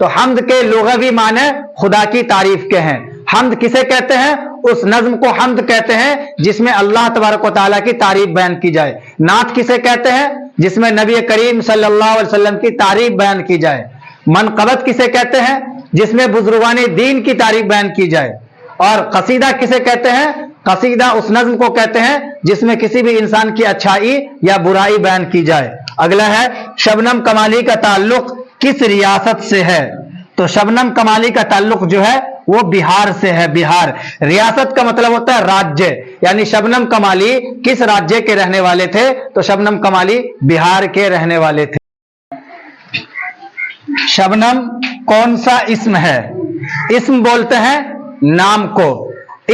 تو حمد کے لغوی معنی خدا کی تعریف کے ہیں. حمد کسے کہتے ہیں؟ اس نظم کو حمد کہتے ہیں جس میں اللہ تبارک و تعالیٰ کی تعریف بیان کی جائے. نعت کسے کہتے ہیں؟ جس میں نبی کریم صلی اللہ علیہ وسلم کی تعریف بیان کی جائے. منقبت کسے کہتے ہیں؟ جس میں بزرگان دین کی تعریف بیان کی جائے. اور قصیدہ کسے کہتے ہیں؟ قصیدہ اس نظم کو کہتے ہیں جس میں کسی بھی انسان کی اچھائی یا برائی بیان کی جائے. اگلا ہے شبنم کمالی کا تعلق کس ریاست سے ہے؟ تو شبنم کمالی کا تعلق جو ہے وہ بہار سے ہے. بہار. ریاست کا مطلب ہوتا ہے راجیہ، یعنی شبنم کمالی کس راجیہ کے رہنے والے تھے؟ تو شبنم کمالی بہار کے رہنے والے تھے. شبنم کون سا اسم ہے؟ اسم بولتے ہیں نام کو.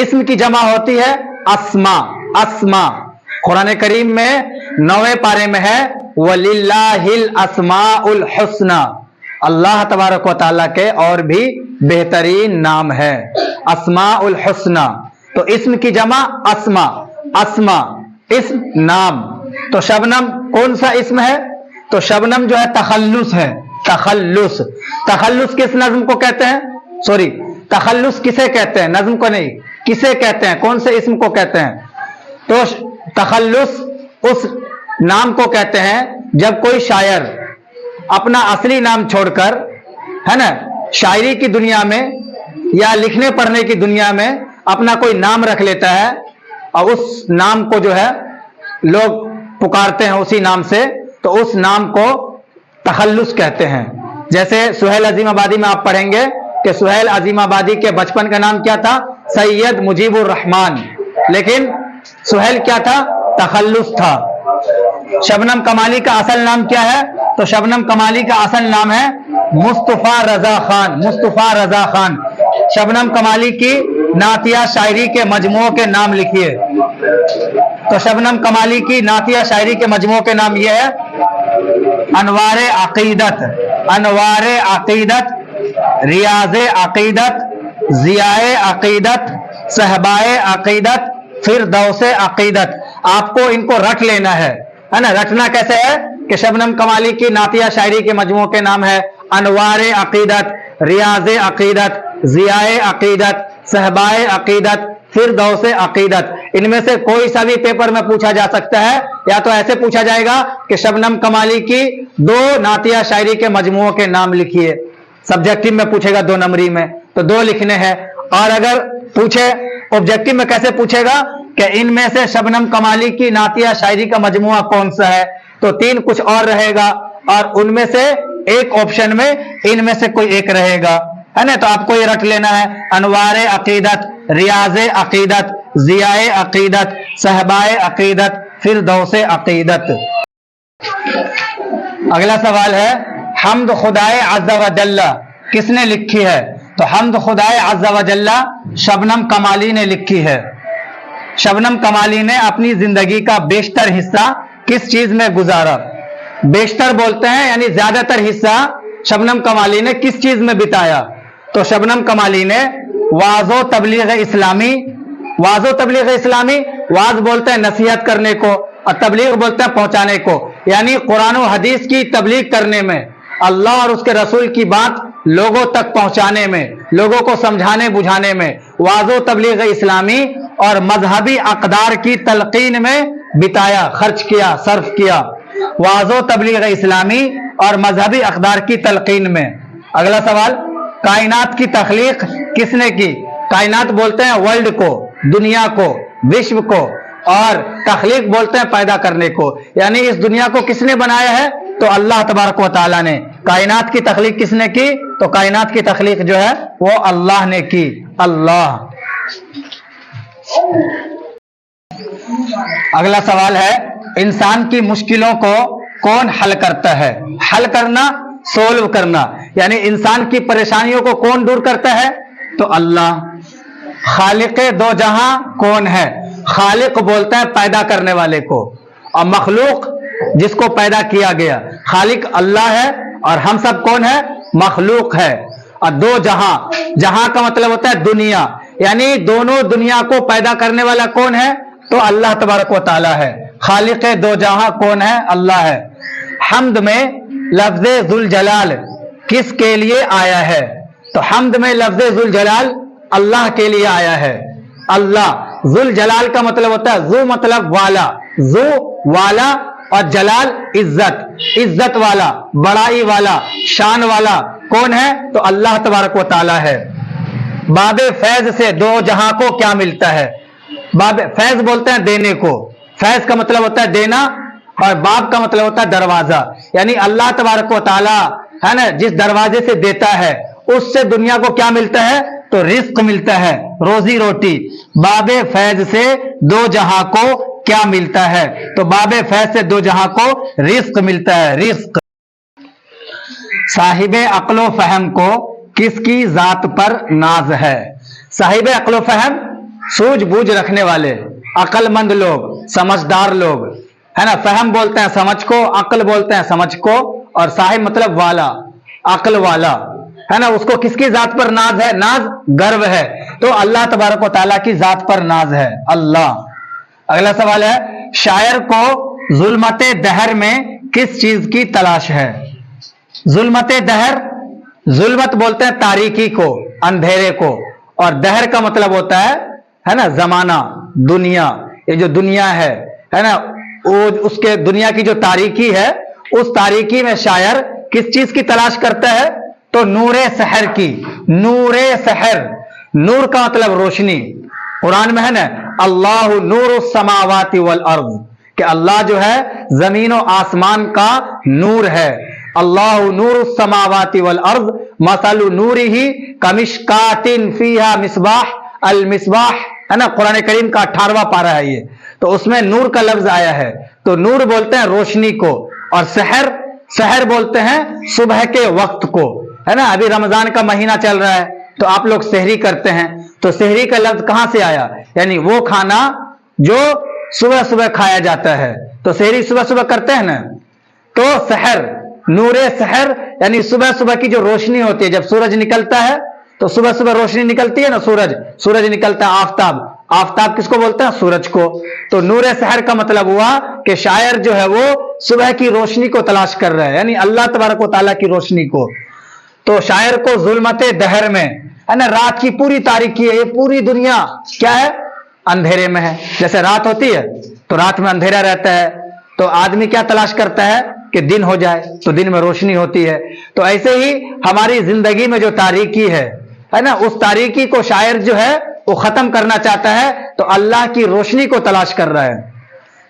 اسم کی جمع ہوتی ہے اسما. اسما قرآن کریم میں 9ویں پارے میں ہے وَلِلَّهِ الْأَسْمَاءُ الْحُسْنَى. اللہ تبارک و تعالیٰ کے اور بھی بہترین نام ہے اسماء الحسنى. تو اسم کی جمع اسما. اسما اسم نام. تو شبنم کون سا اسم ہے؟ تو شبنم جو ہے تخلص ہے. تخلص. تخلص کس نظم کو کہتے ہیں؟ سوری، تخلص کسے کہتے ہیں؟ نظم کو نہیں، کسے کہتے ہیں؟ کون سے اسم کو کہتے ہیں؟ تو تخلص اس نام کو کہتے ہیں جب کوئی شاعر اپنا اصلی نام چھوڑ کر، ہے نا، شاعری کی دنیا میں یا لکھنے پڑھنے کی دنیا میں اپنا کوئی نام رکھ لیتا ہے اور اس نام کو جو ہے لوگ پکارتے ہیں اسی نام سے، تو اس نام کو تخلص کہتے ہیں. جیسے سہیل عظیم آبادی میں آپ پڑھیں گے کہ سہیل عظیم آبادی کے بچپن کا نام کیا تھا؟ سید مجیب الرحمان، لیکن سہیل کیا تھا؟ تخلص تھا. شبنم کمالی کا اصل نام کیا ہے؟ تو شبنم کمالی کا اصل نام ہے مصطفیٰ رضا خان. مصطفیٰ رضا خان. شبنم کمالی کی نعتیہ شاعری کے مجموعوں کے نام لکھیے. تو شبنم کمالی کی نعتیہ شاعری کے مجموعوں کے نام یہ ہے انوار عقیدت. انوار عقیدت، ریاض عقیدت، ضیاء عقیدت، صحبائے عقیدت، فردوس عقیدت. آپ کو ان کو رٹ لینا ہے نا. رٹنا کیسے ہے کہ شبنم کمالی کی نعتیہ شاعری کے مجموعوں کے نام ہے انوار عقیدت، ریاض عقیدت، ضیاء عقیدت، صحبائے عقیدت، فردوس عقیدت. ان میں سے کوئی سا بھی پیپر میں پوچھا جا سکتا ہے. یا تو ایسے پوچھا جائے گا کہ شبنم کمالی کی 2 نعتیہ شاعری کے مجموعوں کے نام لکھیے. سبجیکٹو میں پوچھے گا 2 نمبری میں، تو 2 لکھنے ہیں. اور اگر پوچھے آبجیکٹو میں کیسے پوچھے گا کہ ان میں سے شبنم کمالی کی نعتیہ شاعری کا مجموعہ کون سا ہے، تو 3 کچھ اور رہے گا اور ان میں سے ایک آپشن میں ان میں سے کوئی ایک رہے گا، ہے نا. تو آپ کو یہ رٹ لینا ہے انوار عقیدت، ریاض عقیدت، ضیاء عقیدت، صحبائے عقیدت، فردوس عقیدت. اگلا سوال ہے حمد خدائے عز و جل کس نے لکھی ہے؟ تو حمد خدائے عز و جل شبنم کمالی نے لکھی ہے. شبنم کمالی نے اپنی زندگی کا بیشتر حصہ کس چیز میں گزارا؟ بیشتر بولتے ہیں یعنی زیادہ تر حصہ شبنم کمالی نے کس چیز میں بتایا؟ تو شبنم کمالی نے واعظ و تبلیغ اسلامی. واعظ و تبلیغ اسلامی، واعظ بولتے ہیں نصیحت کرنے کو اور تبلیغ بولتے ہیں پہنچانے کو، یعنی قرآن و حدیث کی تبلیغ کرنے میں، اللہ اور اس کے رسول کی بات لوگوں تک پہنچانے میں، لوگوں کو سمجھانے بجھانے میں واعظ و تبلیغ اسلامی اور مذہبی اقدار کی تلقین میں بتایا، خرچ کیا، صرف کیا. واعظ و تبلیغ اسلامی اور مذہبی اقدار کی تلقین میں. اگلا سوال کائنات کی تخلیق کس نے کی؟ کائنات بولتے ہیں ورلڈ کو، دنیا کو، وشو کو، اور تخلیق بولتے ہیں پیدا کرنے کو، یعنی اس دنیا کو کس نے بنایا ہے؟ تو اللہ تبارک و تعالیٰ نے. کائنات کی تخلیق کس نے کی؟ تو کائنات کی تخلیق جو ہے وہ اللہ نے کی. اللہ. اگلا سوال ہے انسان کی مشکلوں کو کون حل کرتا ہے؟ حل کرنا، سولو کرنا، یعنی انسان کی پریشانیوں کو کون دور کرتا ہے؟ تو اللہ. خالق دو جہاں کون ہے؟ خالق بولتا ہے پیدا کرنے والے کو، اور مخلوق جس کو پیدا کیا گیا. خالق اللہ ہے اور ہم سب کون ہے؟ مخلوق ہے. اور دو جہاں، جہاں کا مطلب ہوتا ہے دنیا، یعنی دونوں دنیا کو پیدا کرنے والا کون ہے؟ تو اللہ تبارک و تعالی ہے. خالق دو جہاں کون ہے؟ اللہ ہے. حمد میں لفظ ذوالجلال کس کے لیے آیا ہے؟ تو حمد میں لفظ ذوالجلال اللہ کے لیے آیا ہے. اللہ ذوالجلال کا مطلب ہوتا ہے ذو مطلب والا، ذو والا، اور جلال عزت، عزت والا، بڑائی والا، شان والا. کون ہے؟ تو اللہ تبارک و تعالی ہے. باب فیض سے دو جہاں کو کیا ملتا ہے؟ باب فیض بولتے ہیں دینے کو. فیض کا مطلب ہوتا ہے دینا، اور باب کا مطلب ہوتا ہے دروازہ. یعنی اللہ تبارک و تعالی ہے نا جس دروازے سے دیتا ہے اس سے دنیا کو کیا ملتا ہے؟ تو رزق ملتا ہے، روزی روٹی. باب فیض سے دو جہاں کو کیا ملتا ہے؟ تو باب فیض سے دو جہاں کو رزق ملتا ہے، رزق. صاحب عقل و فہم کو کس کی ذات پر ناز ہے؟ صاحب عقل و فہم سوجھ بوجھ رکھنے والے، عقل مند لوگ، سمجھدار لوگ ہے نا. فہم بولتے ہیں سمجھ کو، عقل بولتے ہیں سمجھ کو، اور صاحب مطلب والا، عقل والا ہے نا. اس کو کس کی ذات پر ناز ہے؟ ناز گرو ہے. تو اللہ تبارک و تعالیٰ کی ذات پر ناز ہے اللہ. اگلا سوال ہے شاعر کو ظلمت دہر میں کس چیز کی تلاش ہے؟ ظلمت دہر، ظلمت بولتے ہیں تاریکی کو، اندھیرے کو، اور دہر کا مطلب ہوتا ہے نا زمانہ، دنیا. یہ جو دنیا ہے نا وہ اس کے دنیا کی جو تاریکی ہے، اس تاریکی میں شاعر کس چیز کی تلاش کرتا ہے؟ تو نور سحر کی. نور سحر، نور کا مطلب روشنی. قرآن میں ہے نا اللہ نور السماوات والارض، کہ اللہ جو ہے زمین و آسمان کا نور ہے. اللہ نور السماوات والارض مثل نورہ کمشکات فیہا مصباح. المصباح ہے نا قرآن کریم کا 18واں پارہ ہے یہ. تو اس میں نور کا لفظ آیا ہے. تو نور بولتے ہیں روشنی کو، اور سحر، سحر بولتے ہیں صبح کے وقت کو ہے نا. ابھی رمضان کا مہینہ چل رہا ہے تو آپ لوگ سحری کرتے ہیں. تو سحری کا لفظ کہاں سے آیا؟ یعنی وہ کھانا جو صبح صبح کھایا جاتا ہے. تو سحری صبح صبح کرتے ہیں نا. تو سحر، نور سحر یعنی صبح صبح کی جو روشنی ہوتی ہے. جب سورج نکلتا ہے تو صبح صبح روشنی نکلتی ہے نا، سورج نکلتا ہے. آفتاب، آفتاب کس کو بولتے ہیں؟ سورج کو. تو نور سحر کا مطلب ہوا کہ شاعر جو ہے وہ صبح کی روشنی کو تلاش کر رہا ہے، یعنی اللہ تبارک و تعالیٰ کی روشنی کو. تو شاعر کو ظلمت دہر میں ہے نا، رات کی پوری تاریکی ہے، یہ پوری دنیا کیا ہے؟ اندھیرے میں ہے. جیسے رات ہوتی ہے تو رات میں اندھیرا رہتا ہے، تو آدمی کیا تلاش کرتا ہے کہ دن ہو جائے تو دن میں روشنی ہوتی ہے. تو ایسے ہی ہماری زندگی میں جو تاریکی ہے نا، اس تاریکی کو شاعر جو ہے وہ ختم کرنا چاہتا ہے، تو اللہ کی روشنی کو تلاش کر رہا ہے.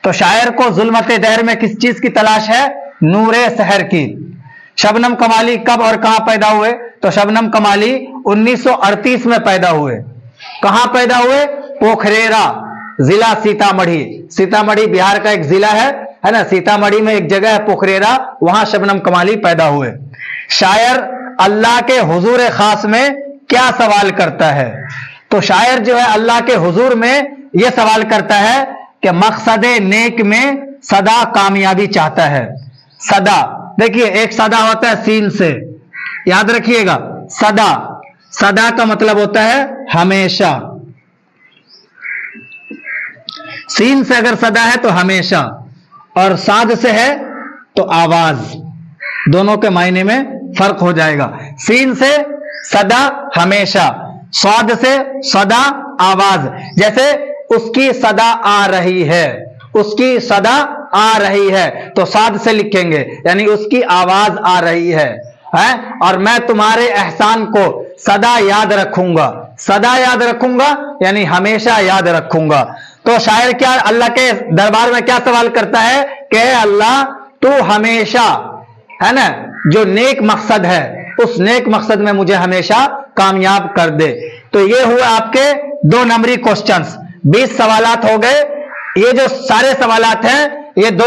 تو شاعر کو ظلمت دہر میں کس چیز کی تلاش ہے؟ نور سحر کی. شبنم کمالی کب اور کہاں پیدا ہوئے؟ تو شبنم کمالی 1938 میں پیدا ہوئے. کہاں پیدا ہوئے؟ پوکھریرا، ضلع سیتامڑھی. سیتامڑھی بہار کا ایک ضلع ہے نا. سیتامڑھی میں ایک جگہ ہے پوکھریرا، وہاں شبنم کمالی پیدا ہوئے. شاعر اللہ کے حضور خاص میں کیا سوال کرتا ہے؟ تو شاعر جو ہے اللہ کے حضور میں یہ سوال کرتا ہے کہ مقصد نیک میں سدا کامیابی چاہتا ہے. سدا دیکھیے ایک سدا ہوتا ہے سین سے، یاد رکھیے گا. سدا، سدا کا مطلب ہوتا ہے ہمیشہ. سین سے اگر سدا ہے تو ہمیشہ، اور ساد سے ہے تو آواز. دونوں کے معنی میں فرق ہو جائے گا. سین سے سدا ہمیشہ، سعد سے صدا آواز. جیسے اس کی صدا آ رہی ہے، اس کی صدا آ رہی ہے تو صاد سے لکھیں گے، یعنی اس کی آواز آ رہی ہے. اور میں تمہارے احسان کو سدا یاد رکھوں گا. سدا یاد رکھوں گا یعنی ہمیشہ یاد رکھوں گا. تو شاعر کیا اللہ کے دربار میں کیا سوال کرتا ہے کہ اے اللہ تو ہمیشہ ہے نا جو نیک مقصد ہے اس نیک مقصد میں مجھے ہمیشہ کامیاب کر دے. تو یہ ہوئے آپ کے 2 نمبری کوسچنز. 20 سوالات ہو گئے. یہ جو سارے سوالات ہیں یہ 2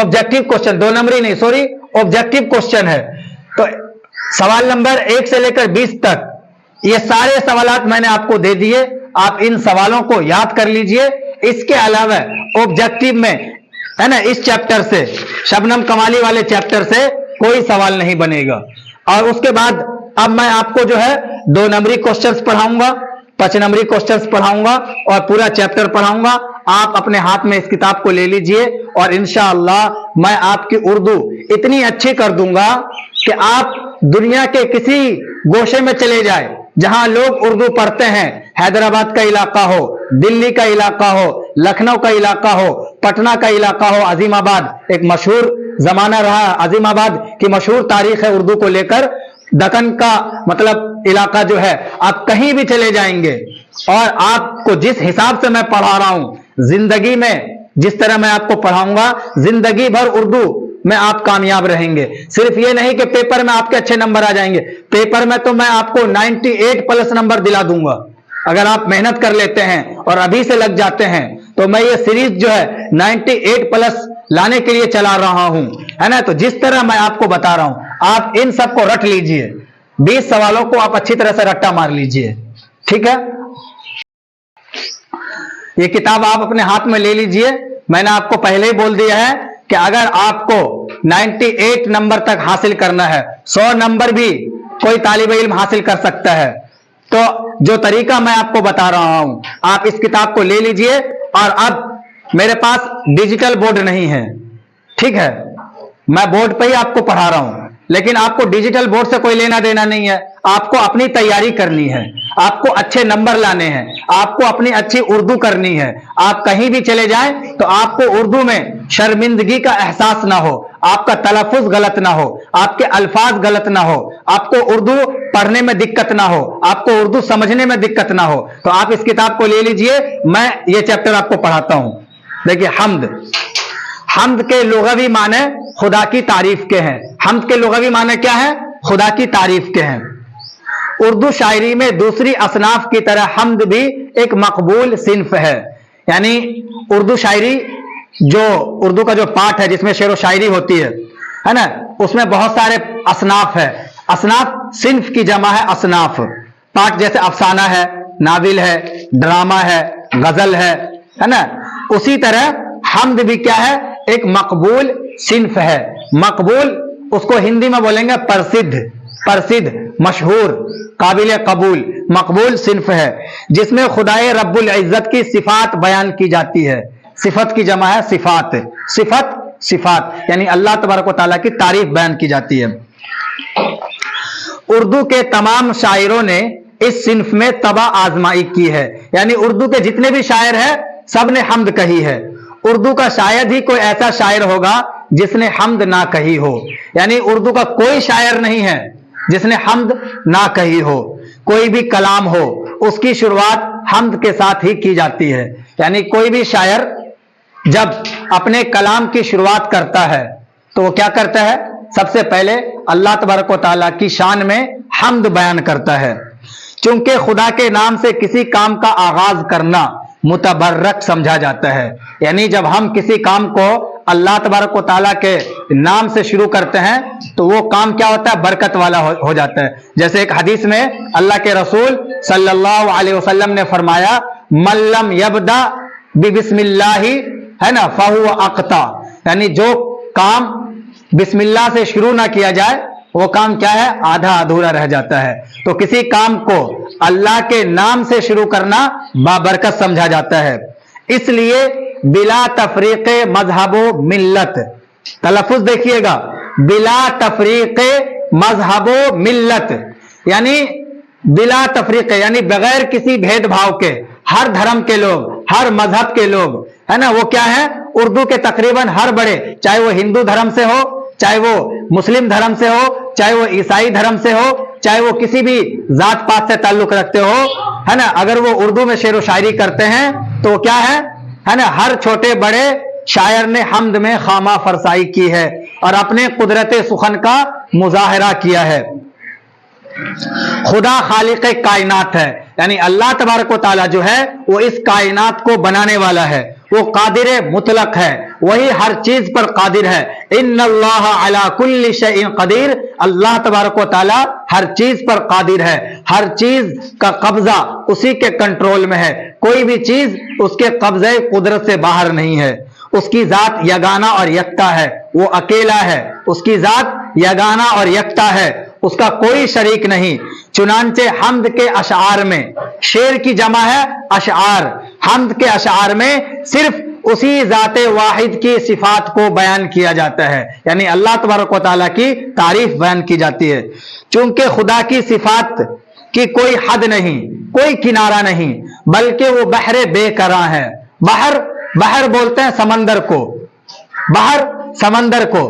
آبجیکٹو کوسچن، 2 نمبری نہیں، سوری آبجیکٹو کوسچن ہے. تو سوال نمبر 1 سے لے کر 20 تک یہ سارے سوالات میں نے آپ کو دے دیے. آپ ان سوالوں کو یاد کر لیجئے. اس کے علاوہ آبجیکٹو میں ہے نا اس چیپٹر سے، شبنم کمالی والے چیپٹر سے کوئی سوال نہیں بنے گا. اور اس کے بعد اب میں آپ کو جو ہے 2 نمبری کوسچنز پڑھاؤں گا، 5 نمبری کوسچنز پڑھاؤں گا اور پورا چیپٹر پڑھاؤں گا. آپ اپنے ہاتھ میں اس کتاب کو لے لیجئے اور انشاءاللہ میں آپ کی اردو اتنی اچھی کر دوں گا کہ آپ دنیا کے کسی گوشے میں چلے جائیں جہاں لوگ اردو پڑھتے ہیں، حیدرآباد کا علاقہ ہو، دلی کا علاقہ ہو، لکھنؤ کا علاقہ ہو، پٹنہ کا علاقہ ہو، عظیم آباد ایک مشہور زمانہ رہا، عظیم آباد کی مشہور تاریخ ہے اردو کو لے کر، دکن کا مطلب علاقہ جو ہے، آپ کہیں بھی چلے جائیں گے اور آپ کو جس حساب سے میں پڑھا رہا ہوں، زندگی میں جس طرح میں آپ کو پڑھاؤں گا، زندگی بھر اردو میں آپ کامیاب رہیں گے۔ صرف یہ نہیں کہ پیپر میں آپ کے اچھے نمبر آ جائیں گے، پیپر میں تو میں آپ کو 98+ نمبر دلا دوں گا اگر آپ محنت کر لیتے ہیں اور ابھی سے لگ جاتے ہیں۔ تو میں یہ سیریز جو ہے 98+ لانے کے لیے چلا رہا ہوں، ہے نا؟ تو جس طرح میں آپ کو بتا رہا ہوں آپ ان سب کو رٹ لیجئے، 20 سوالوں کو آپ اچھی طرح سے رٹا مار لیجئے، ٹھیک ہے؟ یہ کتاب آپ اپنے ہاتھ میں لے لیجئے۔ میں نے آپ کو پہلے ہی بول دیا ہے کہ اگر آپ کو 98 نمبر تک حاصل کرنا ہے، 100 نمبر بھی کوئی طالب علم حاصل کر سکتا ہے، تو جو طریقہ میں آپ کو بتا رہا ہوں آپ اس کتاب کو لے لیجئے۔ اور اب میرے پاس ڈیجیٹل بورڈ نہیں ہے، ٹھیک ہے؟ میں بورڈ پہ ہی آپ کو پڑھا رہا ہوں، لیکن آپ کو ڈیجیٹل بورڈ سے کوئی لینا دینا نہیں ہے۔ آپ کو اپنی تیاری کرنی ہے، آپ کو اچھے نمبر لانے ہیں، آپ کو اپنی اچھی اردو کرنی ہے۔ آپ کہیں بھی چلے جائیں تو آپ کو اردو میں شرمندگی کا احساس نہ ہو، آپ کا تلفظ غلط نہ ہو، آپ کے الفاظ غلط نہ ہو، آپ کو اردو پڑھنے میں دقت نہ ہو، آپ کو اردو سمجھنے میں دقت نہ ہو۔ تو آپ اس کتاب کو لے لیجئے، میں یہ چیپٹر آپ کو پڑھاتا ہوں۔ دیکھیے، حمد، حمد کے لغوی معنی خدا کی تعریف کے ہیں۔ حمد کے لغوی معنی کیا ہے؟ خدا کی تعریف کے ہیں۔ اردو شاعری میں دوسری اصناف کی طرح حمد بھی ایک مقبول صنف ہے، یعنی اردو شاعری جو اردو کا جو پارٹ ہے جس میں شعر و شاعری ہوتی ہے نا، اس میں بہت سارے اصناف ہے۔ اصناف صنف کی جمع ہے اصناف، پارٹ جیسے افسانہ ہے، ناول ہے، ڈرامہ ہے، غزل ہے نا، اسی طرح حمد بھی کیا ہے؟ ایک مقبول صنف ہے۔ مقبول اس کو ہندی میں بولیں گے پرسدھ، پرسدھ، مشہور، قابل قبول، مقبول صنف ہے، جس میں خدائے رب العزت کی صفات بیان کی جاتی ہے۔ صفت کی جمع ہے صفات، صفت، صفات یعنی اللہ تبارک و تعالیٰ کی تعریف بیان کی جاتی ہے۔ اردو کے تمام شاعروں نے اس صنف میں طبع آزمائی کی ہے، یعنی اردو کے جتنے بھی شاعر ہیں سب نے حمد کہی ہے۔ اردو کا شاید ہی کوئی ایسا شاعر ہوگا جس نے حمد نہ کہی ہو، یعنی اردو کا کوئی شاعر نہیں ہے جس نے حمد نہ کہی ہو۔ کوئی بھی کلام ہو اس کی شروعات حمد کے ساتھ ہی کی جاتی ہے، یعنی کوئی بھی شاعر جب اپنے کلام کی شروعات کرتا ہے تو وہ کیا کرتا ہے؟ سب سے پہلے اللہ تبارک و تعالیٰ کی شان میں حمد بیان کرتا ہے، چونکہ خدا کے نام سے کسی کام کا آغاز کرنا متبرک سمجھا جاتا ہے، یعنی جب ہم کسی کام کو اللہ تبارک و تعالیٰ کے نام سے شروع کرتے ہیں تو وہ کام کیا ہوتا ہے؟ برکت والا ہو جاتا ہے۔ جیسے ایک حدیث میں اللہ کے رسول صلی اللہ علیہ وسلم نے فرمایا، من لم یبدأ بسم اللہ ہے نا فہو اقطع، یعنی جو کام بسم اللہ سے شروع نہ کیا جائے وہ کام کیا ہے؟ آدھا ادھورا رہ جاتا ہے۔ تو کسی کام کو اللہ کے نام سے شروع کرنا بابرکت سمجھا جاتا ہے۔ اس لیے بلا تفریق مذہب و ملت، تلفظ دیکھیے گا، بلا تفریق مذہب و ملت، یعنی بلا تفریق یعنی بغیر کسی بھید بھاؤ کے ہر دھرم کے لوگ، ہر مذہب کے لوگ ہے نا، وہ کیا ہے؟ اردو کے تقریباً ہر بڑے، چاہے وہ ہندو دھرم سے ہو، چاہے وہ مسلم دھرم سے ہو، چاہے وہ عیسائی دھرم سے ہو، چاہے وہ کسی بھی ذات پات سے تعلق رکھتے ہو، ہے نا، اگر وہ اردو میں شعر و شاعری کرتے ہیں تو وہ کیا ہے نا، ہر چھوٹے بڑے شاعر نے حمد میں خامہ فرسائی کی ہے اور اپنے قدرت سخن کا مظاہرہ کیا ہے۔ خدا خالق کائنات ہے، یعنی اللہ تبارک و تعالیٰ جو ہے وہ اس کائنات کو بنانے والا ہے، وہ قادر مطلق ہے، وہی ہر چیز پر قادر ہے۔ ان اللہ علی کل شیء قدیر، اللہ تبارک و تعالیٰ ہر چیز پر قادر ہے، ہر چیز کا قبضہ اسی کے کنٹرول میں ہے، کوئی بھی چیز اس کے قبضے قدرت سے باہر نہیں ہے۔ اس کی ذات یگانہ اور یکتا ہے، وہ اکیلا ہے، اس کی ذات یگانہ اور یکتا ہے، اس کا کوئی شریک نہیں۔ چنانچہ حمد کے اشعار میں، شعر کی جمع ہے اشعار، حمد کے اشعار میں صرف اسی ذات واحد کی صفات کو بیان کیا جاتا ہے، یعنی اللہ تبارک و تعالیٰ کی تعریف بیان کی جاتی ہے۔ چونکہ خدا کی صفات کی کوئی حد نہیں، کوئی کنارہ نہیں، بلکہ وہ بحر بے کراں ہے۔ بحر بولتے ہیں سمندر کو، سمندر کو،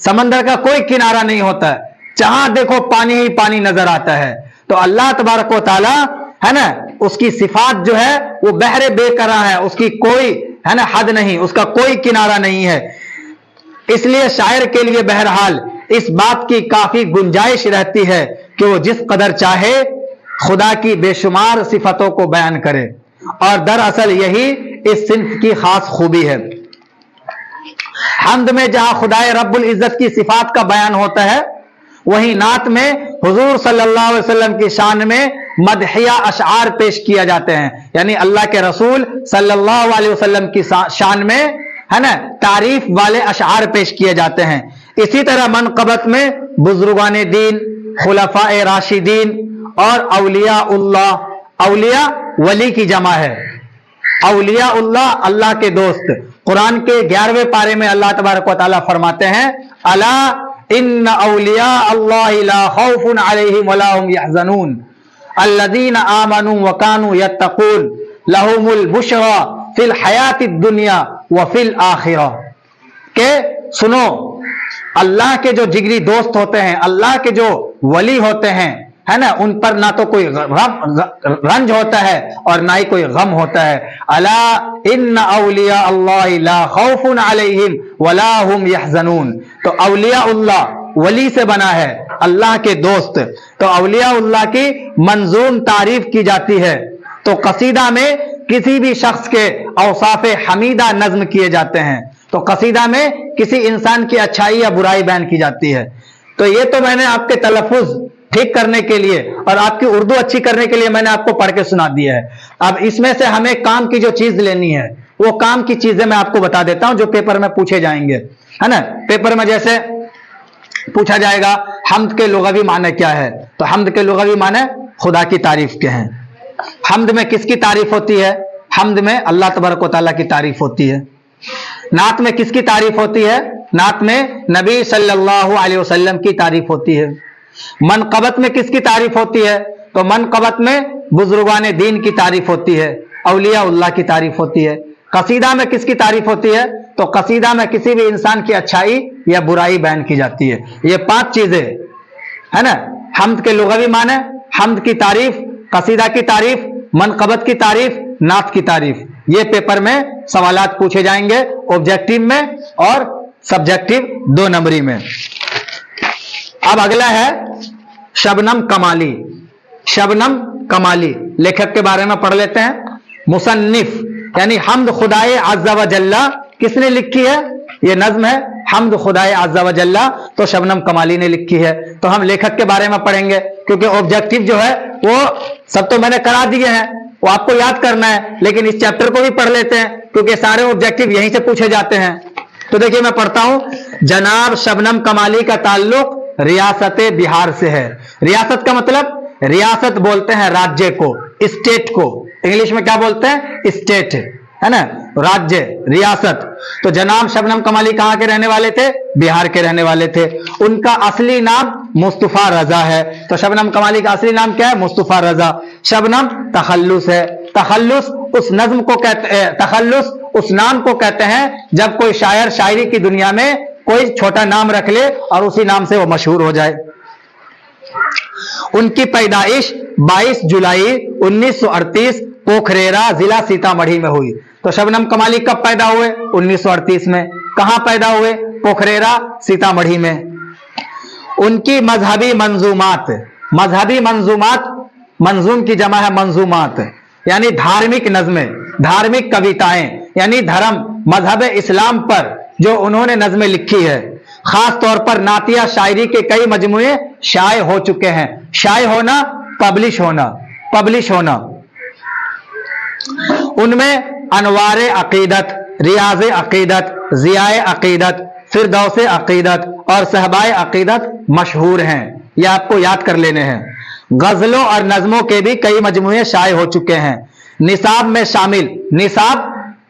سمندر کا کوئی کنارہ نہیں ہوتا ہے، جہاں دیکھو پانی ہی پانی نظر آتا ہے۔ تو اللہ تبارک و تعالی ہے نا، اس کی صفات جو ہے وہ بحر بے کراں ہے، اس کی کوئی ہے نا حد نہیں، اس کا کوئی کنارہ نہیں ہے۔ اس لیے شاعر کے لیے بہرحال اس بات کی کافی گنجائش رہتی ہے کہ وہ جس قدر چاہے خدا کی بے شمار صفتوں کو بیان کرے، اور دراصل یہی اس صنف کی خاص خوبی ہے۔ حمد میں جہاں خدائے رب العزت کی صفات کا بیان ہوتا ہے، وہیں نعت میں حضور صلی اللہ علیہ وسلم کی شان میں مدحیہ اشعار پیش کیا جاتے ہیں، یعنی اللہ کے رسول صلی اللہ علیہ وسلم کی شان میں ہے نا تعریف والے اشعار پیش کیے جاتے ہیں۔ اسی طرح منقبت میں بزرگان دین، خلفاء راشدین اور اولیاء اللہ، اولیاء ولی کی جمع ہے، اولیاء اللہ اللہ کے دوست۔ قرآن کے 11ویں پارے میں اللہ تبارک و تعالیٰ فرماتے ہیں الا ان اولیاء اللہ لا خوف علیہم ولا هم يحزنون الذین آمنوا وکانوا یتقون لهم البشرى فی الحیات الدنیا وفی الآخرہ، کہ سنو اللہ کے جو جگری دوست ہوتے ہیں، اللہ کے جو ولی ہوتے ہیں ہے نا، ان پر نہ تو کوئی رنج ہوتا ہے اور نہ ہی کوئی غم ہوتا ہے۔ الا ان اولیاء اللہ لا خوف علیہم ولا هم يحزنون، تو اولیاء اللہ ولی سے بنا ہے، اللہ کے دوست، تو اولیاء اللہ کی منظوم تعریف کی جاتی ہے۔ تو قصیدہ میں کسی بھی شخص کے اوصاف حمیدہ نظم کیے جاتے ہیں، تو قصیدہ میں کسی انسان کی اچھائی یا برائی بیان کی جاتی ہے۔ تو یہ تو میں نے آپ کے تلفظ ٹھیک کرنے کے لیے اور آپ کی اردو اچھی کرنے کے لیے میں نے آپ کو پڑھ کے سنا دیا ہے۔ اب اس میں سے ہمیں کام کی جو چیز لینی ہے، وہ کام کی چیزیں میں آپ کو بتا دیتا ہوں جو پیپر میں پوچھے جائیں گے، ہے نا۔ پیپر میں جیسے پوچھا جائے گا حمد کے لغوی معنی کیا ہے، تو حمد کے لغوی معنی خدا کی تعریف کے ہیں۔ حمد میں کس کی تعریف ہوتی ہے؟ حمد میں اللہ تبارک و تعالیٰ کی تعریف ہوتی ہے۔ نعت میں کس کی تعریف ہوتی ہے؟ نعت میں نبی صلی اللہ علیہ وسلم کی تعریف ہوتی ہے۔ منقبت میں کس کی تعریف ہوتی ہے؟ تو منقبت میں بزرگان دین کی تعریف ہوتی ہے، اولیاء اللہ کی تعریف ہوتی ہے۔ قصیدہ میں کس کی تعریف ہوتی ہے؟ تو قصیدہ میں کسی بھی انسان کی اچھائی یا برائی بیان کی جاتی ہے۔ یہ 5 چیزیں ہے نا، حمد کے لغوی معنی، حمد کی تعریف، قصیدہ کی تعریف، منقبت کی تعریف، نعت کی تعریف۔ یہ پیپر میں سوالات پوچھے جائیں گے، آبجیکٹیو میں اور سبجیکٹیو 2 نمبری میں۔ اب اگلا ہے شبنم کمالی۔ شبنم کمالی لیکھک کے بارے میں پڑھ لیتے ہیں۔ مصنف یعنی حمد خدائے عز و جل کس نے لکھی ہے؟ یہ نظم ہے حمد خدائے عز و جل، تو شبنم کمالی نے لکھی ہے۔ تو ہم لیکھک کے بارے میں پڑھیں گے، کیونکہ آبجیکٹیو جو ہے وہ سب تو میں نے کرا دیے ہیں، وہ آپ کو یاد کرنا ہے، لیکن اس چیپٹر کو بھی پڑھ لیتے ہیں کیونکہ سارے آبجیکٹیو یہیں سے پوچھے جاتے ہیں۔ تو دیکھیے میں پڑھتا ہوں۔ جناب شبنم کمالی کا تعلق ریاست بہار سے ہے۔ ریاست کا مطلب، ریاست بولتے ہیں راجیہ کو، اسٹیٹ کو، انگلش میں کیا بولتے ہیں؟ اسٹیٹ، ہے نا، راجیہ، ریاست۔ تو جناب شبنم کمالی کہاں کے رہنے والے تھے؟ بہار کے رہنے والے تھے۔ ان کا اصلی نام مصطفیٰ رضا ہے۔ تو شبنم کمالی کا اصلی نام کیا ہے؟ مصطفیٰ رضا۔ شبنم تخلص ہے۔ تخلص اس نظم کو کہتے ہیں، تخلص اس نام کو کہتے ہیں جب کوئی شاعر شاعری کی دنیا میں کوئی چھوٹا نام رکھ لے اور اسی نام سے وہ مشہور ہو جائے۔ ان کی پیدائش 22 جولائی 1938 پوکھریرا ضلع سیتامڑھی میں ہوئی۔ تو شبنم کمالی کب پیدا ہوئے؟ 1938 میں۔ کہاں پیدا ہوئے؟ پوکھریرا سیتامڑھی میں۔ ان کی مذہبی منظومات، مذہبی منظومات، منظوم کی جمع ہے منظومات، یعنی دھارمک نظمیں، دھارمک کویتائیں، یعنی دھرم مذہب اسلام پر جو انہوں نے نظمیں لکھی ہے۔ خاص طور پر نعتیہ شاعری کے کئی مجموعے شائع ہو چکے ہیں۔ شائع ہونا، پبلش ہونا، پبلش ہونا۔ ان میں انوار عقیدت، ریاض عقیدت، ضیاء عقیدت، فردوس عقیدت اور صحبائے عقیدت مشہور ہیں۔ یہ آپ کو یاد کر لینے ہیں۔ غزلوں اور نظموں کے بھی کئی مجموعے شائع ہو چکے ہیں۔ نصاب میں شامل، نصاب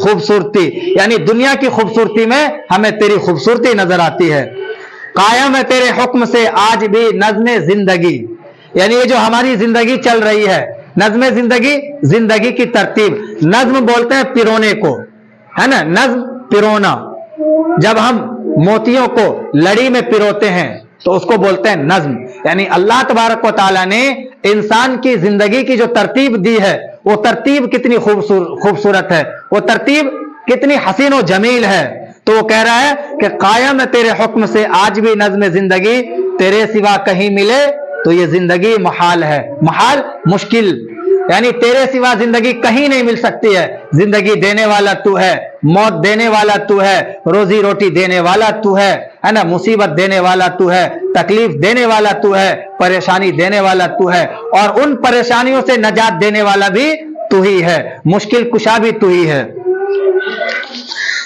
خوبصورتی، یعنی دنیا کی خوبصورتی میں ہمیں تیری خوبصورتی نظر آتی ہے۔ قائم ہے تیرے حکم سے آج بھی نظم زندگی، یعنی یہ جو ہماری زندگی چل رہی ہے، نظم زندگی، زندگی کی ترتیب، نظم بولتے ہیں پیرونے کو، ہے نا، نظم پیرونا، جب ہم موتیوں کو لڑی میں پیروتے ہیں تو اس کو بولتے ہیں نظم۔ یعنی اللہ تبارک و تعالیٰ نے انسان کی زندگی کی جو ترتیب دی ہے، وہ ترتیب کتنی خوبصورت ہے، وہ ترتیب کتنی حسین و جمیل ہے۔ تو وہ کہہ رہا ہے کہ قائم ہے تیرے حکم سے آج بھی نظم زندگی، تیرے سوا کہیں ملے تو یہ زندگی محال ہے، محال مشکل، یعنی تیرے سوا زندگی کہیں نہیں مل سکتی ہے۔ زندگی دینے والا تو ہے، موت دینے والا تو ہے، روزی روٹی دینے والا تو ہے نا، مصیبت دینے والا تو ہے، تکلیف دینے والا تو ہے، پریشانی دینے والا تو ہے، اور ان پریشانیوں سے نجات دینے والا بھی تو ہی ہے، مشکل کشا بھی تو ہی ہے۔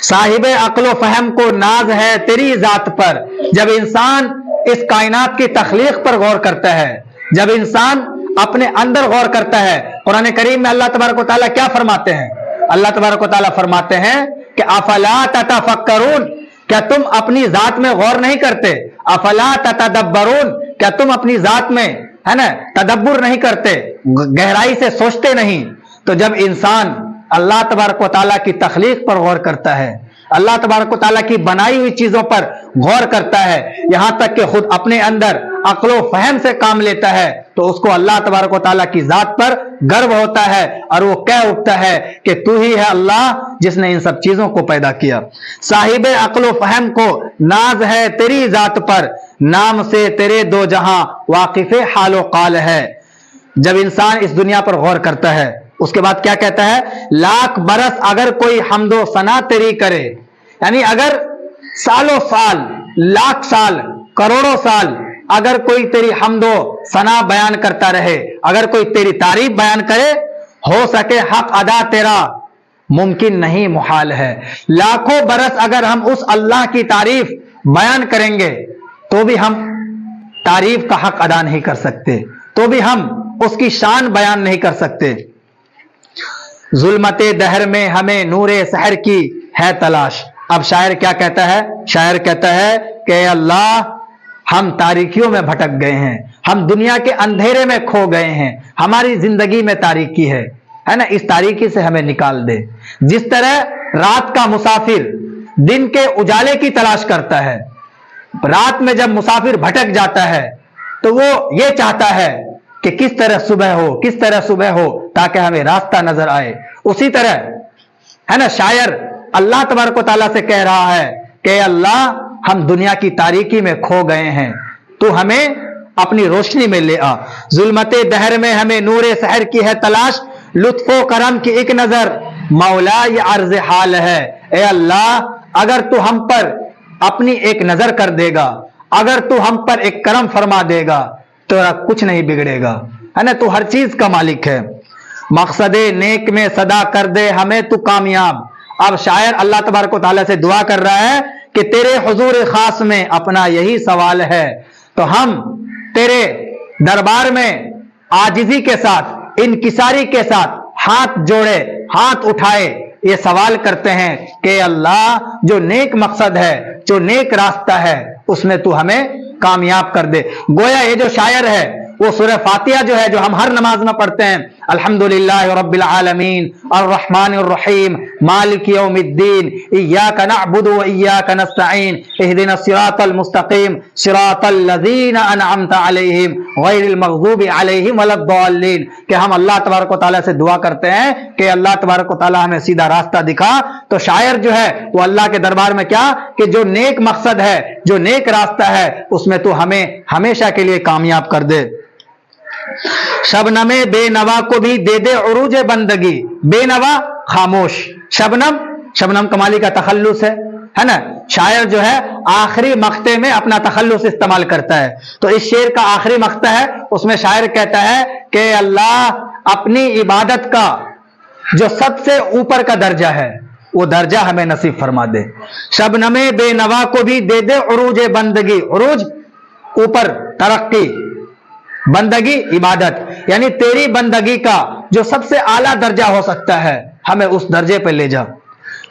صاحب عقل و فہم کو ناز ہے تیری ذات پر، جب انسان اس کائنات کی تخلیق پر غور کرتا ہے، جب انسان اپنے اندر غور کرتا ہے، قرآن کریم میں اللہ تبارک و تعالیٰ کیا فرماتے ہیں؟ اللہ تبارک و تعالیٰ فرماتے ہیں کہ افلا تتفکرون، کیا تم اپنی ذات میں غور نہیں کرتے؟ افلا تتدبرون، کیا تم اپنی ذات میں، ہے نا، تدبر نہیں کرتے، گہرائی سے سوچتے نہیں؟ تو جب انسان اللہ تبارک و تعالیٰ کی تخلیق پر غور کرتا ہے، اللہ تبارک و تعالیٰ کی بنائی ہوئی چیزوں پر غور کرتا ہے، یہاں تک کہ خود اپنے اندر عقل و فہم سے کام لیتا ہے، تو اس کو اللہ تبارک و تعالیٰ کی ذات پر گرو ہوتا ہے، اور وہ کہہ اٹھتا ہے کہ تو ہی ہے اللہ جس نے ان سب چیزوں کو پیدا کیا۔ صاحب عقل و فہم کو ناز ہے تیری ذات پر، نام سے تیرے دو جہاں واقف حال و قال ہے۔ جب انسان اس دنیا پر غور کرتا ہے، اس کے بعد کیا کہتا ہے؟ لاکھ برس اگر کوئی حمد و ثنا تیری کرے، یعنی اگر سالوں سال، لاکھ سال، کروڑوں سال اگر کوئی تیری حمد و ثنا بیان کرتا رہے، اگر کوئی تیری تعریف بیان کرے، ہو سکے حق ادا تیرا ممکن نہیں، محال ہے۔ لاکھوں برس اگر ہم اس اللہ کی تعریف بیان کریں گے تو بھی ہم تعریف کا حق ادا نہیں کر سکتے، تو بھی ہم اس کی شان بیان نہیں کر سکتے۔ ظلمت دہر میں ہمیں نور سحر کی ہے تلاش۔ اب شاعر کیا کہتا ہے؟ شاعر کہتا ہے کہ اے اللہ، ہم تاریکیوں میں بھٹک گئے ہیں، ہم دنیا کے اندھیرے میں کھو گئے ہیں، ہماری زندگی میں تاریکی ہے نا، اس تاریکی سے ہمیں نکال دے۔ جس طرح رات کا مسافر دن کے اجالے کی تلاش کرتا ہے، رات میں جب مسافر بھٹک جاتا ہے تو وہ یہ چاہتا ہے کہ کس طرح صبح ہو، کس طرح صبح ہو تاکہ ہمیں راستہ نظر آئے۔ اسی طرح ہے نا، شاعر اللہ تبارک و تعالیٰ سے کہہ رہا ہے کہ اللہ، ہم دنیا کی تاریکی میں کھو گئے ہیں، تو ہمیں اپنی روشنی میں لے آ۔ ظلمت دہر میں ہمیں نور سحر کی ہے تلاش، لطف و کرم کی ایک نظر مولا یہ عرض حال ہے۔ اے اللہ، اگر تو ہم پر اپنی ایک نظر کر دے گا، اگر تو ہم پر ایک کرم فرما دے گا تو کچھ نہیں بگڑے گا، ہے نا، تو ہر چیز کا مالک ہے۔ مقصد نیک میں صدا کر دے ہمیں تو کامیاب۔ اب شاعر اللہ تبارک و تعالیٰ سے دعا کر رہا ہے کہ تیرے حضور خاص میں اپنا یہی سوال ہے، تو ہم تیرے دربار میں عاجزی کے ساتھ، انکساری کے ساتھ ہاتھ جوڑے، ہاتھ اٹھائے یہ سوال کرتے ہیں کہ اللہ، جو نیک مقصد ہے، جو نیک راستہ ہے، اس میں تو ہمیں کامیاب کر دے۔ گویا یہ جو شاعر ہے وہ سورہ فاتحہ جو ہے، جو ہم ہر نماز میں پڑھتے ہیں، الحمدللہ رب العالمین الرحمن الرحیم مالک یوم الدین ایاک نعبد و ایاک نستعین اہدنا الصراط المستقیم صراط الذین انعمت علیہم غیر المغضوب علیہم ولا الضالین، کہ ہم اللہ تبارک و تعالیٰ سے دعا کرتے ہیں کہ اللہ تبارک و تعالیٰ ہمیں سیدھا راستہ دکھا۔ تو شاعر جو ہے وہ اللہ کے دربار میں کیا کہ جو نیک مقصد ہے، جو نیک راستہ ہے، اس میں تو ہمیں ہمیشہ کے لیے کامیاب کر دے۔ شبنم بے نوا کو بھی دے دے عروج بندگی، بے نوا خاموش، شبنم، شبنم کمالی کا تخلص ہے نا، شاعر جو ہے آخری مقطع میں اپنا تخلص استعمال کرتا ہے، تو اس شعر کا آخری مقطع ہے، اس میں شاعر کہتا ہے کہ اللہ، اپنی عبادت کا جو سب سے اوپر کا درجہ ہے وہ درجہ ہمیں نصیب فرما دے۔ شبنم بے نوا کو بھی دے دے عروج بندگی، عروج اوپر، ترقی، بندگی عبادت، یعنی تیری بندگی کا جو سب سے اعلیٰ درجہ ہو سکتا ہے، ہمیں اس درجے پہ لے جا۔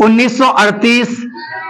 1938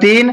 3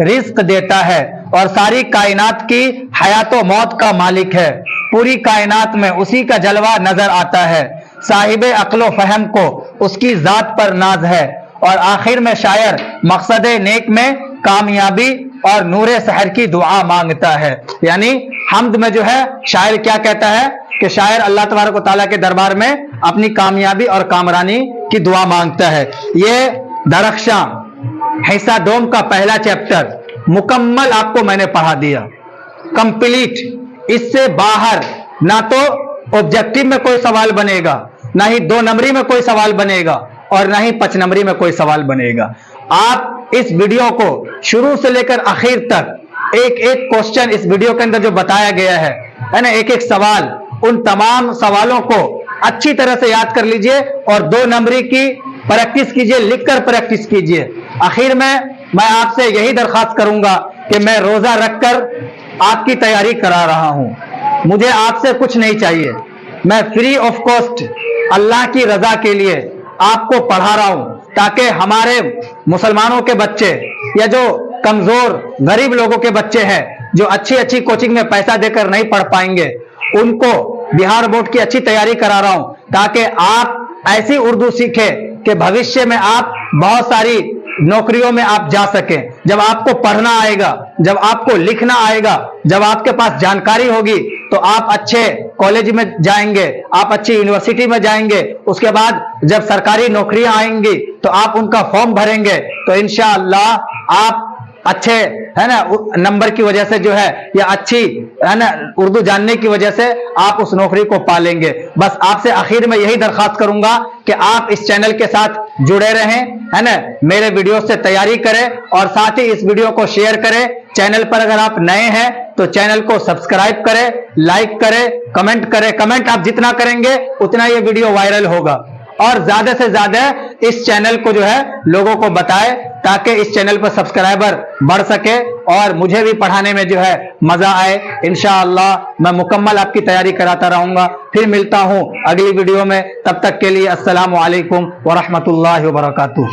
رزق دیتا ہے اور ساری کائنات کی حیات و موت کا مالک ہے. پوری کائنات میں اسی کا جلوہ نظر آتا ہے. صاحب عقل و فہم کو اس کی ذات پر ناز ہے. اور آخر میں شاعر مقصد نیک میں کامیابی اور نور سحر کی دعا مانگتا ہے. یعنی حمد میں جو ہے شاعر کیا کہتا ہے کہ شاعر اللہ تبارک و تعالیٰ کے دربار میں اپنی کامیابی اور کامرانی کی دعا مانگتا ہے. یہ درخشاں حصہ دوم کا پہلا چیپٹر مکمل آپ کو میں نے پڑھا دیا، کمپلیٹ. اس سے باہر نہ تو آبجیکٹو میں کوئی سوال بنے گا، نہ ہی 2 نمبری میں کوئی سوال بنے گا، اور نہ ہی 5 نمبری میں کوئی سوال بنے گا. آپ اس ویڈیو کو شروع سے لے کر آخر تک ایک ایک کوسچن اس ویڈیو کے اندر جو بتایا گیا ہے نا، ایک ایک سوال، ان تمام سوالوں کو اچھی طرح سے یاد کر لیجئے اور 2 نمبری کی پریکٹس کیجئے، لکھ کر پریکٹس کیجئے. آخر میں آپ سے یہی درخواست کروں گا کہ میں روزہ رکھ کر آپ کی تیاری کرا رہا ہوں. مجھے آپ سے کچھ نہیں چاہیے، میں فری آف کاسٹ اللہ کی رضا کے لیے آپ کو پڑھا رہا ہوں، تاکہ ہمارے مسلمانوں کے بچے یا جو کمزور غریب لوگوں کے بچے ہیں جو اچھی کوچنگ میں پیسہ دے کر نہیں پڑھ پائیں گے، ان کو بہار بورڈ کی اچھی تیاری کرا رہا ہوں، تاکہ آپ ایسی اردو سیکھیں کہ بھوشیہ میں آپ بہت ساری نوکریوں میں آپ جا سکیں. جب آپ کو پڑھنا آئے گا، جب آپ کو لکھنا آئے گا، جب آپ کے پاس جانکاری ہوگی، تو آپ اچھے کالج میں جائیں گے، آپ اچھی یونیورسٹی میں جائیں گے. اس کے بعد جب سرکاری نوکریاں آئیں گی تو آپ ان کا فارم بھریں گے، تو انشاءاللہ آپ اچھے ہے نا نمبر کی وجہ سے جو ہے یا اچھی ہے نا اردو جاننے کی وجہ سے آپ اس نوکری کو پالیں گے. بس آپ سے آخر میں یہی درخواست کروں گا کہ آپ اس چینل کے ساتھ جڑے رہیں، ہے نا، میرے ویڈیو سے تیاری کریں اور ساتھ ہی اس ویڈیو کو شیئر کریں. چینل پر اگر آپ نئے ہیں تو چینل کو سبسکرائب کریں، لائک کریں، کمنٹ کریں. کمنٹ آپ جتنا کریں گے اتنا یہ ویڈیو وائرل ہوگا. اور زیادہ سے زیادہ اس چینل کو جو ہے لوگوں کو بتائے، تاکہ اس چینل پر سبسکرائبر بڑھ سکے اور مجھے بھی پڑھانے میں جو ہے مزہ آئے. انشاءاللہ میں مکمل آپ کی تیاری کراتا رہوں گا. پھر ملتا ہوں اگلی ویڈیو میں، تب تک کے لیے السلام علیکم ورحمۃ اللہ وبرکاتہ.